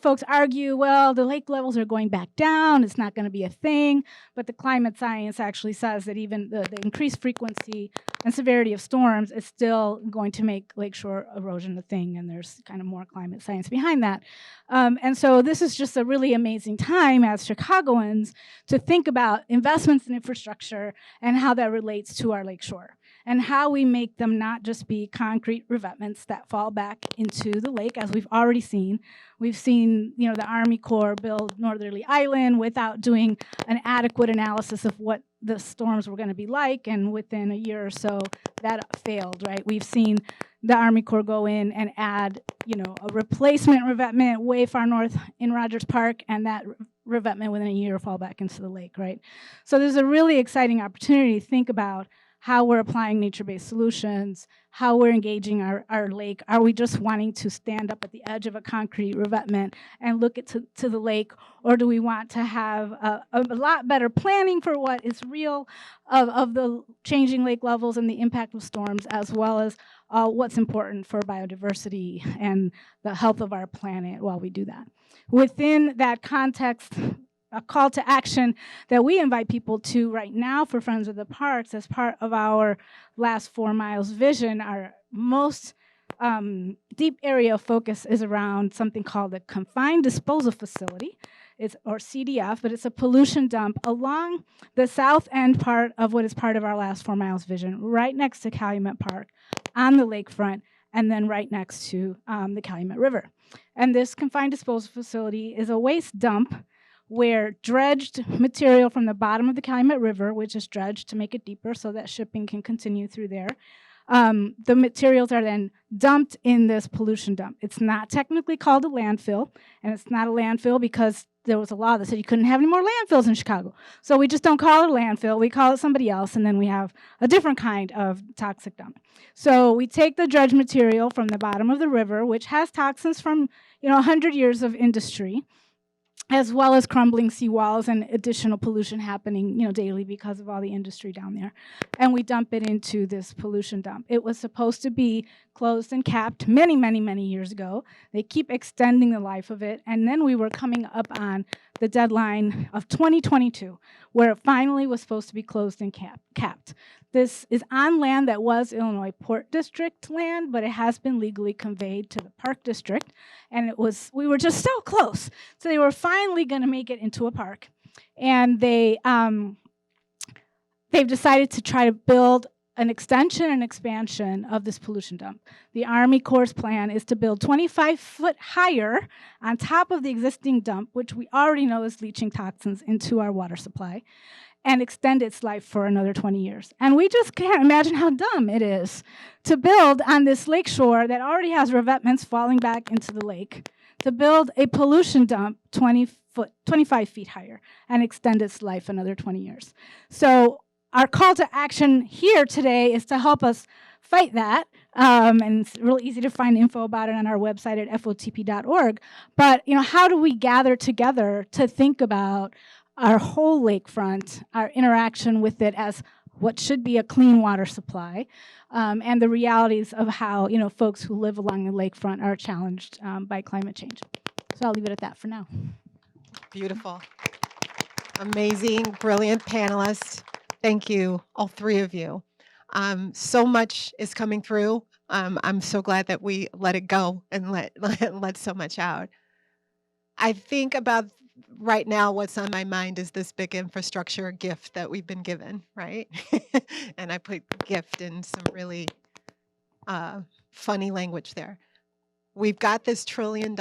folks argue, well, the lake levels are going back down, it's not going to be a thing, but the climate science actually says that even the increased frequency and severity of storms is still going to make lakeshore erosion a thing, and there's kind of more climate science behind that. And so this is just a really amazing time as Chicagoans to think about investments in infrastructure and how that relates to our lakeshore, and how we make them not just be concrete revetments that fall back into the lake, as we've already seen. We've seen, the Army Corps build Northerly Island without doing an adequate analysis of what the storms were going to be like, and within a year or so, that failed, right? We've seen the Army Corps go in and add, a replacement revetment way far north in Rogers Park, and that revetment within a year fall back into the lake, right? So there's a really exciting opportunity to think about how we're applying nature-based solutions, how we're engaging our lake. Are we just wanting to stand up at the edge of a concrete revetment and look to the lake, or do we want to have a lot better planning for what is real of the changing lake levels and the impact of storms, as well as what's important for biodiversity and the health of our planet while we do that? Within that context, a call to action that we invite people to right now for Friends of the Parks as part of our last 4 miles vision. Our most deep area of focus is around something called a confined disposal facility, or CDF, but it's a pollution dump along the south end part of what is part of our last 4 miles vision, right next to Calumet Park on the lakefront, and then right next to the Calumet River. And this confined disposal facility is a waste dump where dredged material from the bottom of the Calumet River, which is dredged to make it deeper so that shipping can continue through there, the materials are then dumped in this pollution dump. It's not technically called a landfill, and it's not a landfill because there was a law that said you couldn't have any more landfills in Chicago. So we just don't call it a landfill, we call it somebody else, and then we have a different kind of toxic dump. So we take the dredged material from the bottom of the river, which has toxins from 100 years of industry, as well as crumbling seawalls and additional pollution happening, daily because of all the industry down there. And we dump it into this pollution dump. It was supposed to be closed and capped many, many, many years ago. They keep extending the life of it. And then we were coming up on the deadline of 2022, where it finally was supposed to be closed and capped. This is on land that was Illinois Port District land, but it has been legally conveyed to the Park District. And we were just so close. So they were finally going to make it into a park. And they've decided to try to build an extension and expansion of this pollution dump. The Army Corps' plan is to build 25 foot higher on top of the existing dump, which we already know is leaching toxins into our water supply, and extend its life for another 20 years. And we just can't imagine how dumb it is to build on this lakeshore that already has revetments falling back into the lake, to build a pollution dump 25 feet higher and extend its life another 20 years. So our call to action here today is to help us fight that. And it's really easy to find info about it on our website at fotp.org. But how do we gather together to think about our whole lakefront, our interaction with it as what should be a clean water supply, and the realities of how folks who live along the lakefront are challenged by climate change. So I'll leave it at that for now. Beautiful. Amazing, brilliant panelists. Thank you, all three of you. So much is coming through. I'm so glad that we let it go and let so much out. I think about right now what's on my mind is this big infrastructure gift that we've been given, right? And I put gift in some really funny language there. We've got this $1 trillion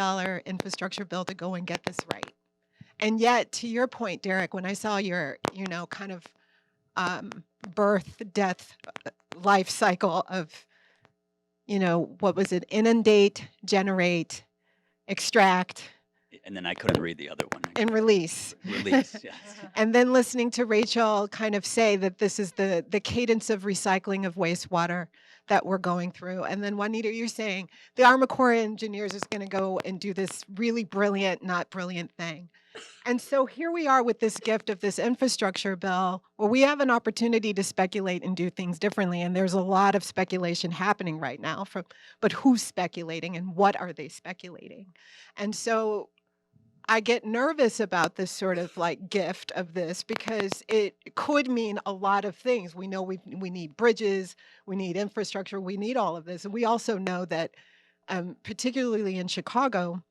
infrastructure bill to go and get this right. And yet, to your point, Derek, when I saw your, kind of birth, death life cycle of, what was it? Inundate, generate, extract, And then I couldn't read the other one. and release. Release, yes. And then listening to Rachel kind of say that this is the cadence of recycling of wastewater that we're going through. And then Juanita, you're saying the Army Corps of Engineers is going to go and do this really brilliant, not brilliant thing. And so here we are with this gift of this infrastructure bill where we have an opportunity to speculate and do things differently. And there's a lot of speculation happening right now but who's speculating and what are they speculating? And so I get nervous about this sort of like gift of this because it could mean a lot of things. We know we need bridges, we need infrastructure, we need all of this. And we also know that particularly in Chicago,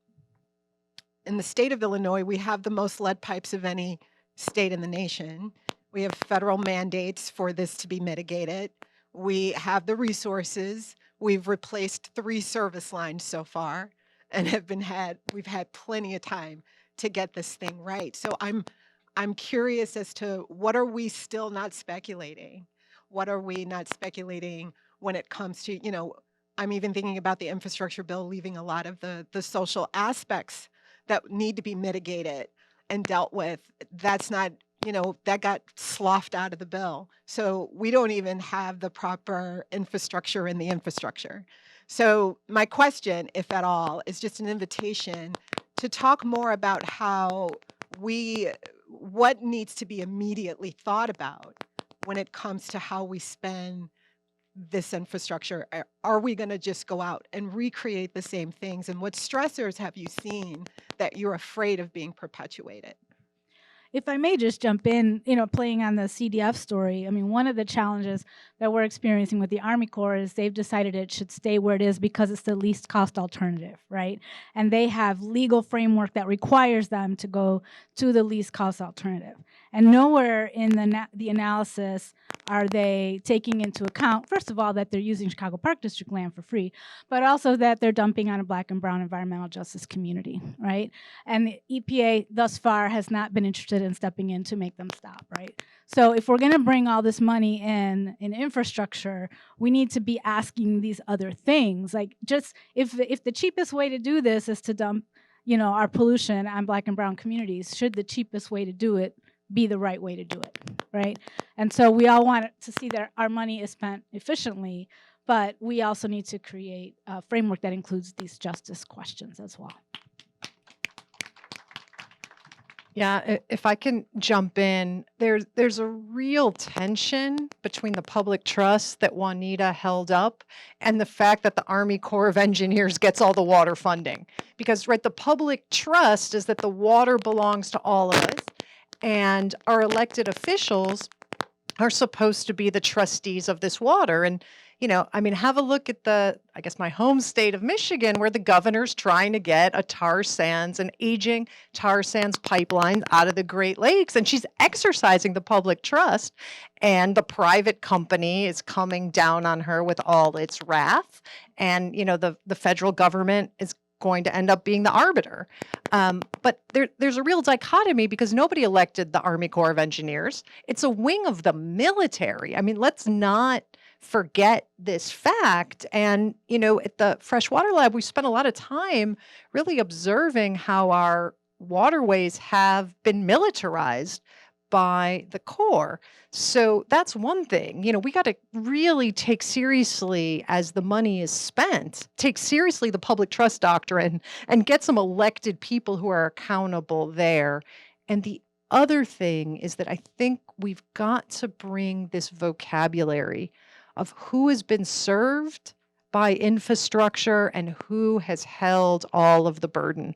in the state of Illinois, we have the most lead pipes of any state in the nation. We have federal mandates for this to be mitigated. We have the resources. We've replaced 3 service lines so far and we've had plenty of time to get this thing right. So I'm curious as to what are we still not speculating? What are we not speculating when it comes to, I'm even thinking about the infrastructure bill leaving a lot of the social aspects that need to be mitigated and dealt with. That's not, that got sloughed out of the bill. So we don't even have the proper infrastructure in the infrastructure. So my question, if at all, is just an invitation to talk more about what needs to be immediately thought about when it comes to how we spend this infrastructure. Are we going to just go out and recreate the same things? And what stressors have you seen that you're afraid of being perpetuated? If I may just jump in, playing on the CDF story, one of the challenges that we're experiencing with the Army Corps is they've decided it should stay where it is because it's the least cost alternative, right? And they have legal framework that requires them to go to the least cost alternative. And nowhere in the analysis are they taking into account, first of all, that they're using Chicago Park District land for free, but also that they're dumping on a Black and brown environmental justice community, right? And the EPA thus far has not been interested in stepping in to make them stop, right? So if we're going to bring all this money in infrastructure, we need to be asking these other things. Like, just if the cheapest way to do this is to dump, our pollution on Black and brown communities, should the cheapest way to do it be the right way to do it, right? And so we all want to see that our money is spent efficiently, but we also need to create a framework that includes these justice questions as well. Yeah, if I can jump in, there's a real tension between the public trust that Juanita held up and the fact that the Army Corps of Engineers gets all the water funding. Because, right, the public trust is that the water belongs to all of us, and our elected officials are supposed to be the trustees of this water. And, have a look at my home state of Michigan, where the governor's trying to get an aging tar sands pipeline out of the Great Lakes. And she's exercising the public trust. And the private company is coming down on her with all its wrath. And, the federal government is going to end up being the arbiter. But there's a real dichotomy because nobody elected the Army Corps of Engineers. It's a wing of the military. Let's not forget this fact. And, at the Freshwater Lab, we spent a lot of time really observing how our waterways have been militarized by the Corps. So that's one thing. We got to really take seriously, as the money is spent, take seriously the public trust doctrine and get some elected people who are accountable there. And the other thing is that I think we've got to bring this vocabulary of who has been served by infrastructure and who has held all of the burden.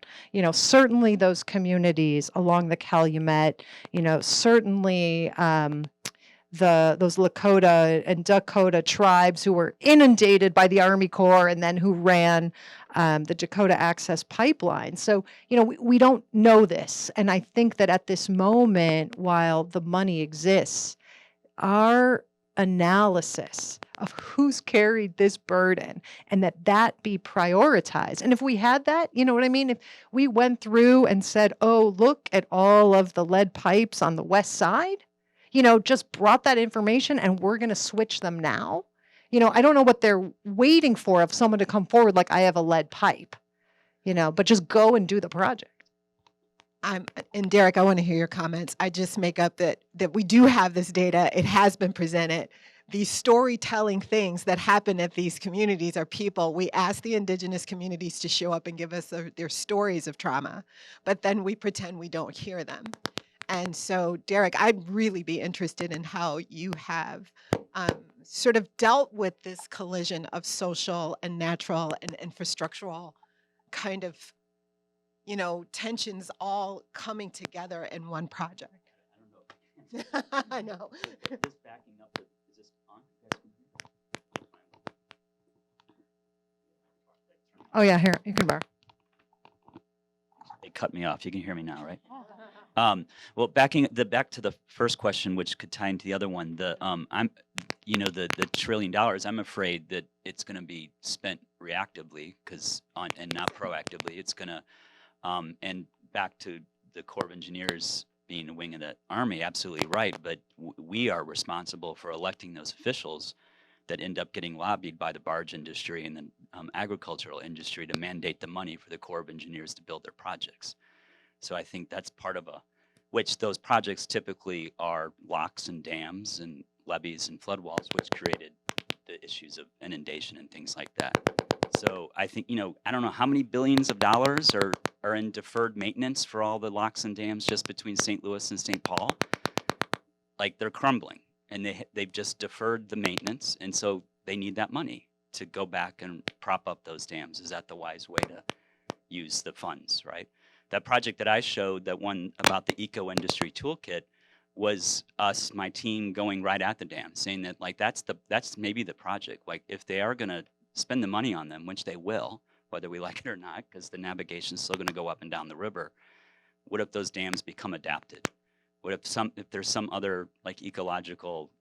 Certainly those communities along the Calumet, certainly those Lakota and Dakota tribes who were inundated by the Army Corps and then who ran the Dakota Access Pipeline. So, we don't know this. And I think that at this moment, while the money exists, our analysis of who's carried this burden and that be prioritized. And if we had that, if we went through and said, oh, look at all of the lead pipes on the west side, just brought that information and we're going to switch them now, I don't know what they're waiting for of someone to come forward like I have a lead pipe, but just go and do the project. And Derek, I want to hear your comments. I just make up that we do have this data. It has been presented. These storytelling things that happen at these communities are people. We ask the indigenous communities to show up and give us their stories of trauma, but then we pretend we don't hear them. And so, Derek, I'd really be interested in how you have sort of dealt with this collision of social and natural and infrastructural kind of tensions all coming together in one project. I don't know. I know. Just backing up, is this on? Oh yeah, here, you can borrow. They cut me off. You can hear me now, right? Well, back to the first question, which could tie into the other one. The $1 trillion. I'm afraid that it's going to be spent reactively and not proactively. It's going to, and back to the Corps of Engineers being a wing of the Army, absolutely right. But we are responsible for electing those officials that end up getting lobbied by the barge industry and the agricultural industry to mandate the money for the Corps of Engineers to build their projects. So I think that's part of which those projects typically are locks and dams and levees and floodwalls, which created the issues of inundation and things like that. So I think, I don't know how many billions of dollars are in deferred maintenance for all the locks and dams just between St. Louis and St. Paul. Like they're crumbling and they've just deferred the maintenance. And so they need that money to go back and prop up those dams. Is that the wise way to use the funds, right? That project that I showed, that one about the eco-industry toolkit, was my team going right at the dam, saying that that's maybe the project. Like if they are going to spend the money on them, which they will, whether we like it or not, because the navigation is still going to go up and down the river. What if those dams become adapted? What if there's some other ecological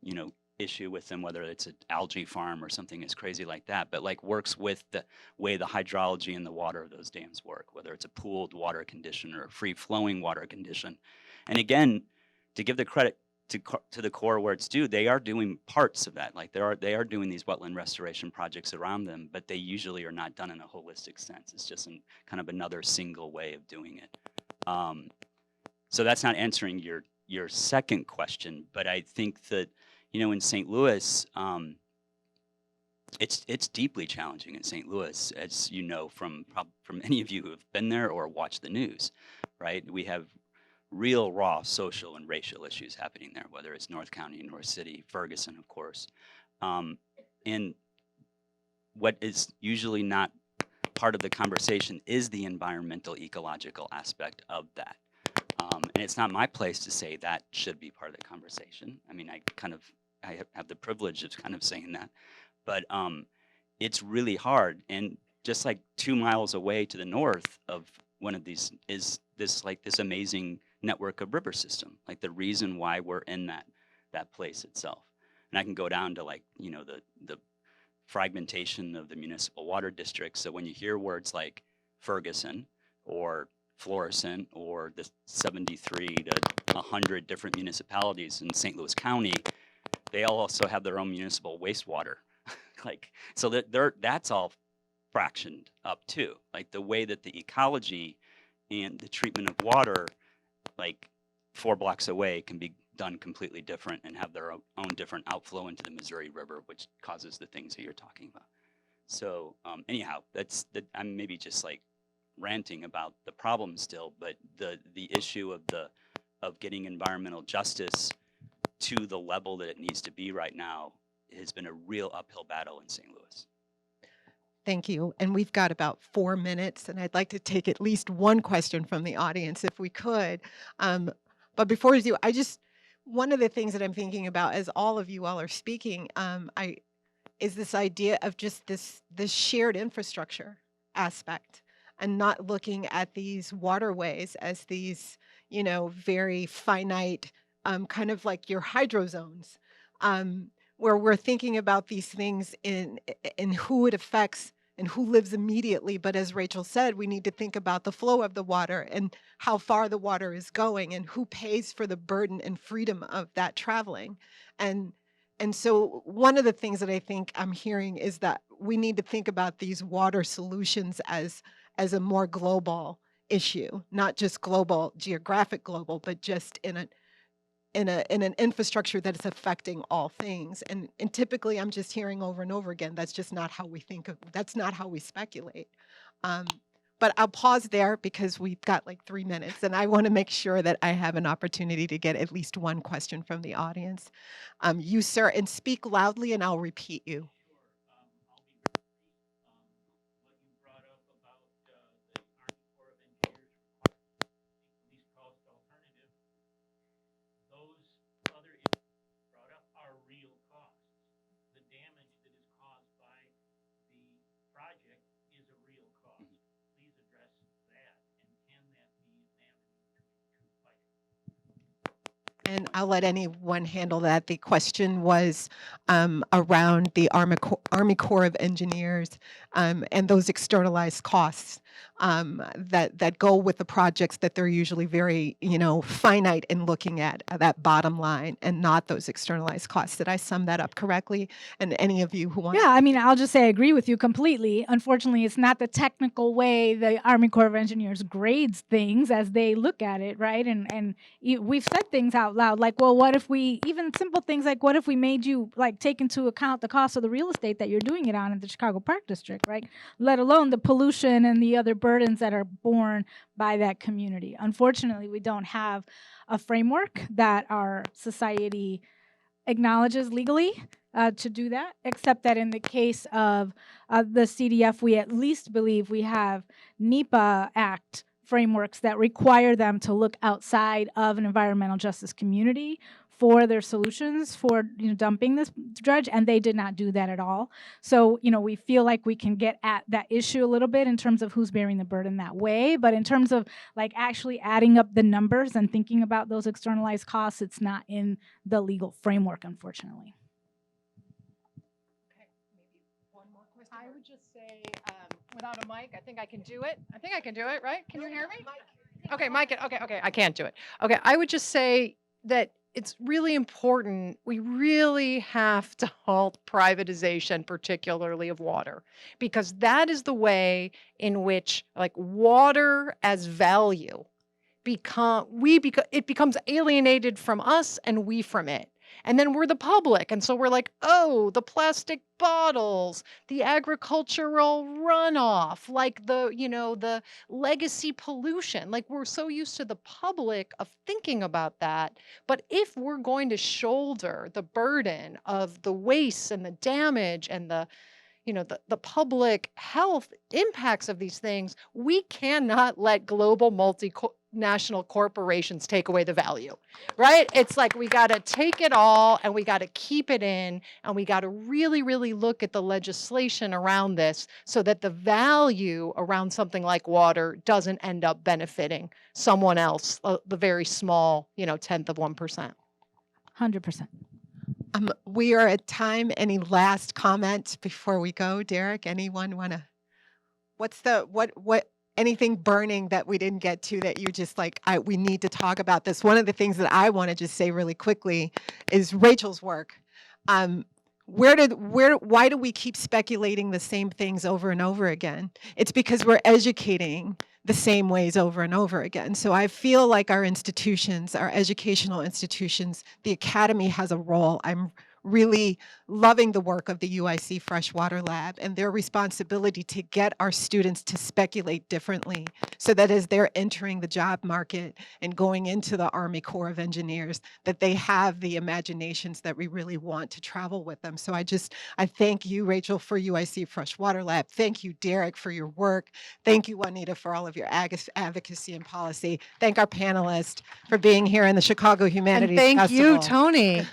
issue with them, whether it's an algae farm or something as crazy like that, but works with the way the hydrology and the water of those dams work, whether it's a pooled water condition or a free-flowing water condition. And again, to give the credit to the Corps where it's due, they are doing parts of that. They are doing these wetland restoration projects around them, but they usually are not done in a holistic sense. It's just kind of another single way of doing it. So that's not answering your second question, but I think that in St. Louis, it's deeply challenging in St. Louis, as you know from any of you who have been there or watched the news, right? We have real raw social and racial issues happening there, whether it's North County, North City, Ferguson, of course. And what is usually not part of the conversation is the environmental ecological aspect of that. And it's not my place to say that should be part of the conversation. I mean, I have the privilege of kind of saying that, but it's really hard. And just 2 miles away to the north of one of these is this amazing network of river system, the reason why we're in that place itself. And I can go down to the fragmentation of the municipal water districts. So when you hear words like Ferguson or Florissant or the 73 to 100 different municipalities in St. Louis County, they all also have their own municipal wastewater. So that's all fractioned up too. The way that the ecology and the treatment of water, 4 blocks away, can be done completely different and have their own different outflow into the Missouri River, which causes the things that you're talking about. So anyhow, I'm maybe just ranting about the problem still, but the issue of getting environmental justice to the level that it needs to be right now has been a real uphill battle in St. Louis. Thank you. And we've got about 4 minutes, and I'd like to take at least one question from the audience if we could. But before we do, one of the things that I'm thinking about as all of you all are speaking, is this idea of just this shared infrastructure aspect, and not looking at these waterways as these, very finite, kind of like your hydro zones, where we're thinking about these things in who it affects and who lives immediately. But as Rachel said, we need to think about the flow of the water and how far the water is going and who pays for the burden and freedom of that traveling. And And so one of the things that I think I'm hearing is that we need to think about these water solutions as a more global issue, not just global, geographic global, but just in an infrastructure that is affecting all things. And typically I'm just hearing over and over again, that's just not how we think of, that's not how we speculate. But I'll pause there because we've got like 3 minutes and I want to make sure that I have an opportunity to get at least one question from the audience. You, sir, and speak loudly and I'll repeat you. And I'll let anyone handle that. The question was around the Army Corps of Engineers and those externalized costs that go with the projects that they're usually very, finite in looking at that bottom line and not those externalized costs. Did I sum that up correctly? And any of you who want Yeah, I mean, I'll just say I agree with you completely. Unfortunately, it's not the technical way the Army Corps of Engineers grades things as they look at it, right? And we've said things out loud like, well, what if we, even simple things like, what if we made you like take into account the cost of the real estate that you're doing it on in the Chicago Park District, right? Let alone the pollution and the other burdens that are borne by that community. Unfortunately, we don't have a framework that our society acknowledges legally to do that, except that in the case of the CDF, we at least believe we have NEPA Act frameworks that require them to look outside of an environmental justice community for their solutions for dumping this dredge, and they did not do that at all. So we feel like we can get at that issue a little bit in terms of who's bearing the burden that way, but in terms of like actually adding up the numbers and thinking about those externalized costs, it's not in the legal framework, unfortunately. Okay, maybe one more question. I would just say, without a mic, I think I can do it. I think I can do it, right? Can you hear me? Okay, mic it. Okay, I can't do it. Okay, I would just say that it's really important. We really have to halt privatization, particularly of water, because that is the way in which like water as value it becomes alienated from us and we from it. And then we're the public. And so we're like, oh, the plastic bottles, the agricultural runoff, like the legacy pollution. Like we're so used to the public of thinking about that. But if we're going to shoulder the burden of the waste and the damage and the public health impacts of these things, we cannot let global multinational corporations take away the value, right? It's like we got to take it all and we got to keep it in and we got to really, really look at the legislation around this so that the value around something like water doesn't end up benefiting someone else, the very small, 1/10 of 1%. 100%. We are at time. Any last comments before we go, Derek? Anyone want to? Anything burning that we didn't get to that you just like? We need to talk about this. One of the things that I want to just say really quickly is Rachel's work. Why do we keep speculating the same things over and over again? It's because we're educating the same ways over and over again. So I feel like our institutions, our educational institutions, the academy has a role. I'm really loving the work of the UIC Freshwater Lab and their responsibility to get our students to speculate differently so that as they're entering the job market and going into the Army Corps of Engineers, that they have the imaginations that we really want to travel with them. So I thank you, Rachel, for UIC Freshwater Lab. Thank you, Derek, for your work. Thank you, Juanita, for all of your advocacy and policy. Thank our panelists for being here in the Chicago Humanities And thank you, Festival. Tony.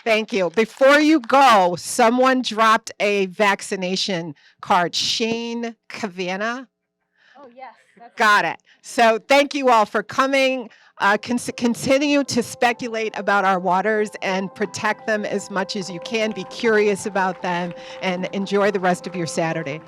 Thank you. Before you go, someone dropped a vaccination card. Shane Cavana. Oh, yes. Got it. So thank you all for coming. Continue to speculate about our waters and protect them as much as you can. Be curious about them and enjoy the rest of your Saturday.